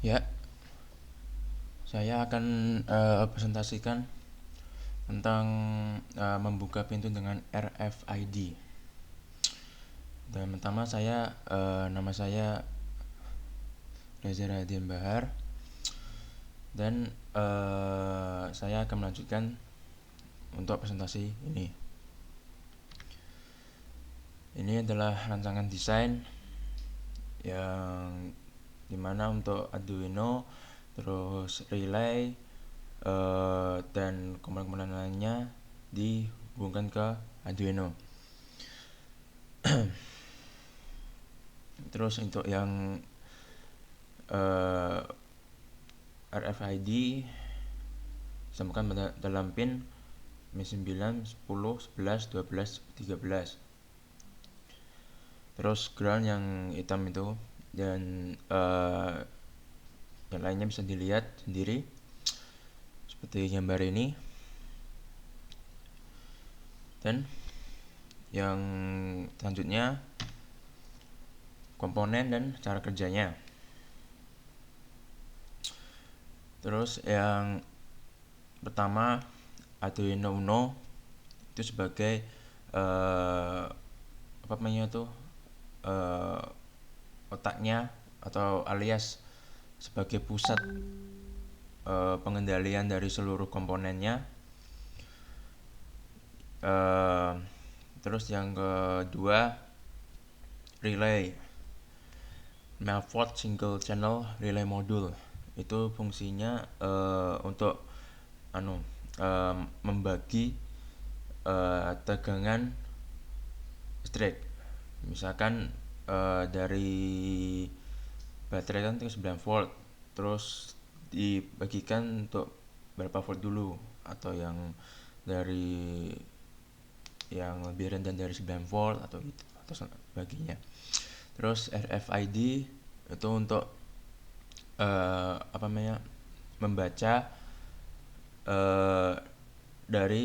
Ya, saya akan presentasikan tentang membuka pintu dengan RFID. Dan pertama nama saya Reza Radian Bahar, dan saya akan melanjutkan untuk presentasi ini. Ini adalah rancangan desain yang dimana untuk Arduino, terus relay, dan komponen-komponen lainnya dihubungkan ke Arduino. Terus untuk yang RFID disambungkan dalam pin 9, 10, 11, 12, 13. Terus ground yang hitam itu, dan yang lainnya bisa dilihat sendiri seperti gambar ini. Dan yang selanjutnya komponen dan cara kerjanya. Terus yang pertama, Arduino Uno itu sebagai apa namanya tuh otaknya atau alias sebagai pusat pengendalian dari seluruh komponennya. Terus yang kedua, relay Melford Single Channel Relay Module. Itu fungsinya untuk membagi tegangan listrik. Misalkan dari baterai kan 9 volt, terus dibagikan untuk berapa volt dulu, atau yang dari yang lebih rendah dari 9 volt atau gitu, atau sebagainya. Terus RFID itu untuk membaca dari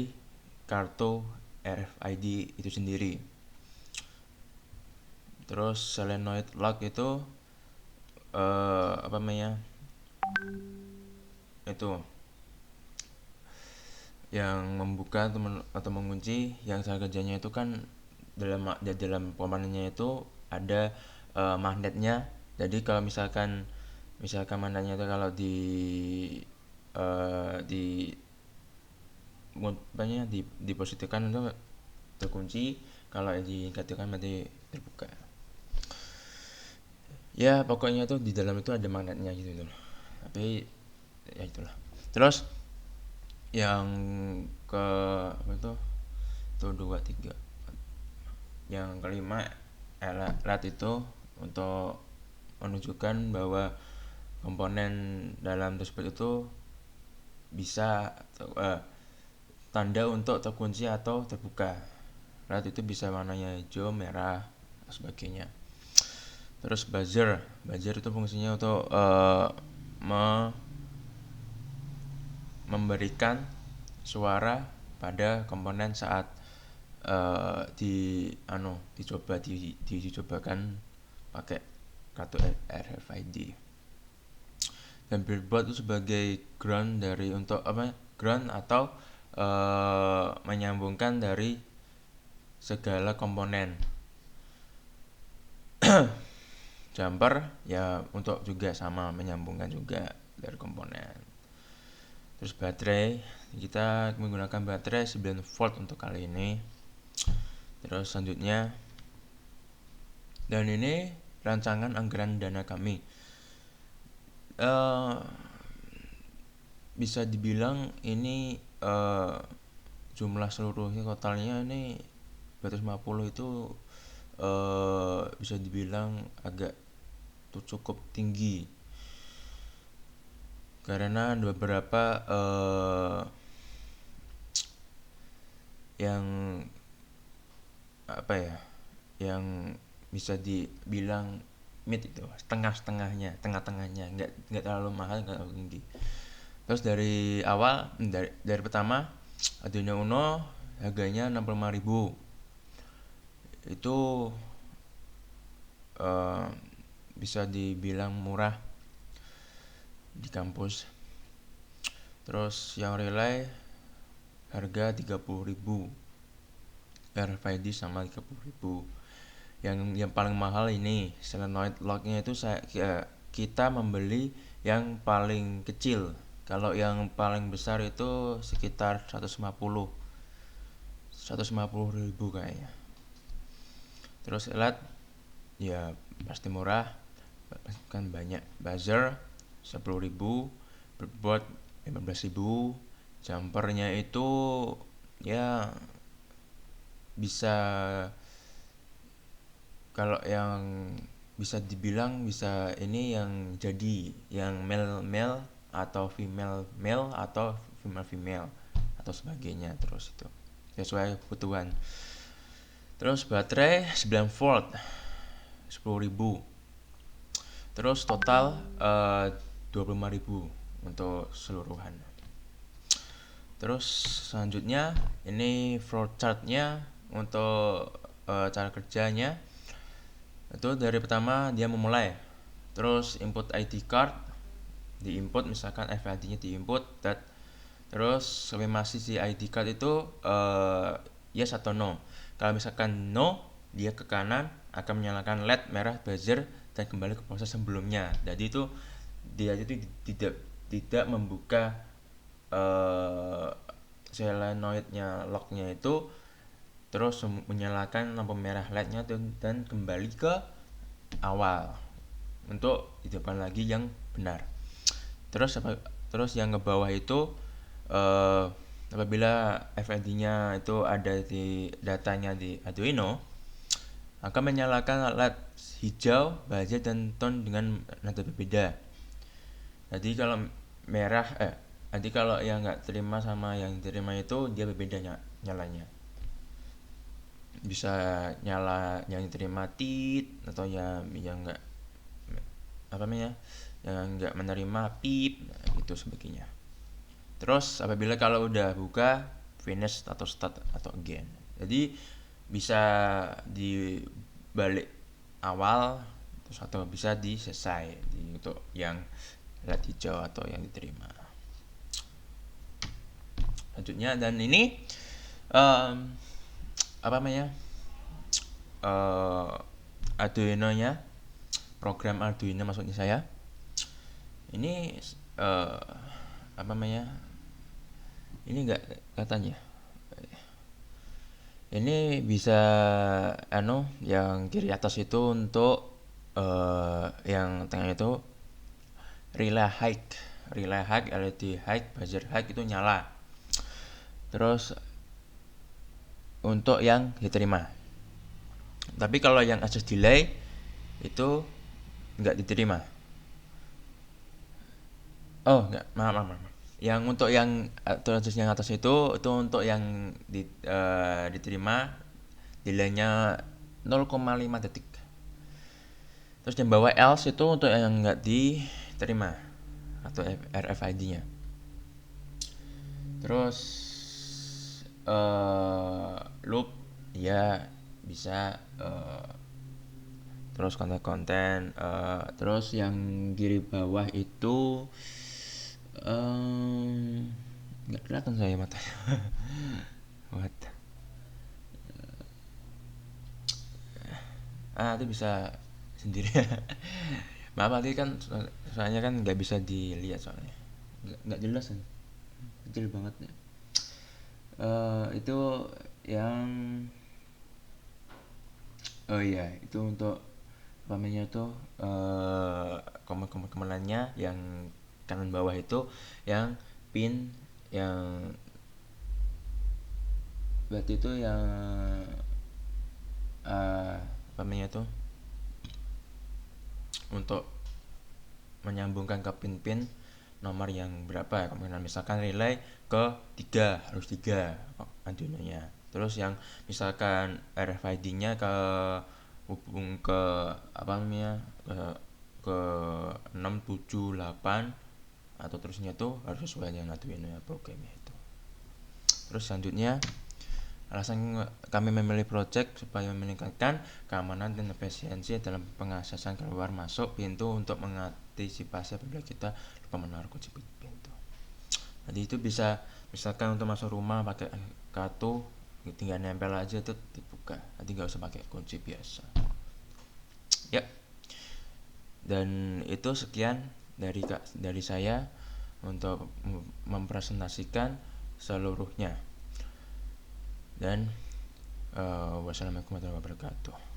kartu RFID itu sendiri. Terus solenoid lock itu itu yang membuka atau mengunci. Yang cara kerjanya itu kan dalam komponennya itu ada magnetnya. Jadi kalau misalkan magnetnya itu kalau diposisikan itu terkunci, kalau diingatkan berarti terbuka. Ya pokoknya tuh di dalam itu ada magnetnya gitu loh. Tapi ya itulah. Terus yang ke apa itu 2, 3. Yang kelima, alat itu untuk menunjukkan bahwa komponen dalam tersebut itu bisa tanda untuk terkunci atau terbuka. Alat itu bisa warnanya hijau, merah, dan sebagainya. Terus buzzer itu fungsinya untuk memberikan suara pada komponen saat dicobakan pakai kartu RFID. Dan breadboard itu sebagai ground ground atau menyambungkan dari segala komponen. Jumper ya untuk juga sama menyambungkan juga dari komponen. Terus baterai, kita menggunakan baterai 9 volt untuk kali ini. Terus selanjutnya, dan ini rancangan anggaran dana kami. Bisa dibilang ini jumlah seluruhnya totalnya ini 250 itu bisa dibilang agak cukup tinggi, karena ada beberapa yang yang bisa dibilang mid, itu tengah-tengahnya, nggak terlalu mahal, nggak terlalu tinggi. Terus dari awal, dari pertama, Arduino Uno harganya 65.000. Itu bisa dibilang murah. di kampus. Terus yang relay harga 30.000, RFID sama 30.000. Yang paling mahal ini solenoid locknya itu kita membeli yang paling kecil. Kalau yang paling besar itu sekitar 150.000 kayaknya. Terus elat ya pasti murah, kan banyak. Buzzer 10.000, breadboard 15.000. Jumpernya itu ya bisa, kalau yang bisa dibilang bisa ini yang jadi yang male atau female male atau female atau sebagainya. Terus itu sesuai kebutuhan. Terus baterai 9 volt 10.000. Terus total 25.000 untuk seluruhan. Terus selanjutnya ini flow chartnya untuk cara kerjanya. Itu dari pertama dia memulai. Terus input ID card diinput, misalkan FID-nya diinput, terus konfirmasi si ID card itu yes atau no. Kalau misalkan no, dia ke kanan akan menyalakan LED merah buzzer dan kembali ke proses sebelumnya. Jadi itu dia itu tidak membuka solenoidnya locknya itu, terus menyalakan lampu merah LED-nya dan kembali ke awal untuk hidupkan lagi yang benar. Terus yang ke bawah itu apabila FID-nya itu ada di datanya di Arduino, akan menyalakan LED hijau, baja dan tone dengan nada berbeda. Jadi kalau yang nggak terima sama yang diterima itu dia berbeda nyalanya. Bisa nyala yang diterima tit, atau yang nggak yang nggak menerima pip, gitu sebagainya. Terus apabila kalau udah buka finish atau start atau again. Jadi bisa di balik awal terus atau bisa di selesai untuk yang LED hijau atau yang diterima. Selanjutnya, dan ini Arduino nya, program Arduino maksudnya saya. Ini ini enggak katanya. Ini bisa yang kiri atas itu untuk yang tengah itu relay high, LED high, buzzer high itu nyala. Terus untuk yang diterima. Tapi kalau yang access delay itu enggak diterima. Oh, enggak, maaf. Yang untuk yang atas itu untuk yang diterima delaynya 0,5 detik. Terus yang bawah else itu untuk yang enggak diterima atau RFID-nya. Terus loop ya bisa, terus konten terus yang kiri bawah itu nggak kelihatan saya matanya. What? Itu bisa sendiri. Maaf tadi kan soalnya kan nggak bisa dilihat, soalnya nggak jelas kan, kecil banget ya. Itu yang itu untuk tuh komponennya yang kanan bawah itu yang pin yang berarti itu yang tuh untuk menyambungkan ke pin-pin nomor yang berapa. Kemudian misalkan relay ke 3 harus 3 Arduino-nya. Terus yang misalkan RFID-nya ke hubung ke ke 6, 7, 8 atau terusnya tuh harus sesuai dengan Arduino ya programnya itu. Terus selanjutnya, alasan kami memilih project supaya meningkatkan keamanan dan efisiensi dalam pengaksesan keluar masuk pintu untuk antisipasi apabila kita lupa menaruh kunci pintu. Jadi itu bisa, misalkan untuk masuk rumah pakai kartu, tinggal nempel aja tuh dibuka, nanti nggak usah pakai kunci biasa ya. Dan itu sekian dari saya untuk mempresentasikan seluruhnya. Dan wassalamualaikum warahmatullahi wabarakatuh.